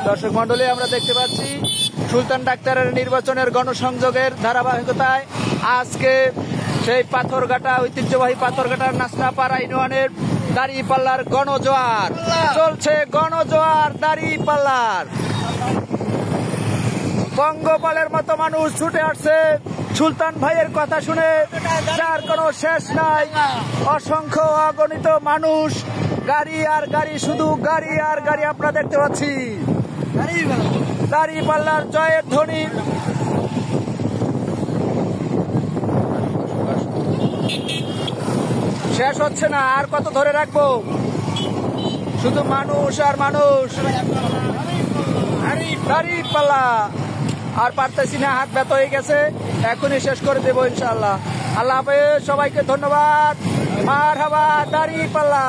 দর্শক মন্ডলী, আমরা দেখতে পাচ্ছি সুলতান ডাক্তারের নির্বাচনের গণসংযোগের ধারাবাহিকতায় আজকে সেই পাথরঘাটা, ঐতিহ্যবাহী পাথরঘাটার নাসনাপাড়া ইউনিয়নের দাঁড়িপাল্লার গণজোয়ার চলছে। গণজোয়ার দাঁড়িপাল্লার পঙ্গপালের মতো মানুষ ছুটে আসছে সুলতান ভাইয়ের কথা শুনে, যার কোনো শেষ নাই। অসংখ্য অগণিত মানুষ, গাড়ি আর গাড়ি, শুধু গাড়ি আর গাড়ি আমরা দেখতে পাচ্ছি। দাঁড়িপাল্লার জয়ের ধ্বনি। শেষ হচ্ছে না, আর কত ধরে রাখবো? শুধু মানুষ আর মানুষ। দাঁড়িপাল্লা আর পারতেছি না, হাত ব্যথা হয়ে গেছে, এখনই শেষ করে দেবো ইনশাআল্লাহ। আল্লাহ হাফেজ, সবাইকে ধন্যবাদ। মারহাবা দাঁড়িপাল্লা।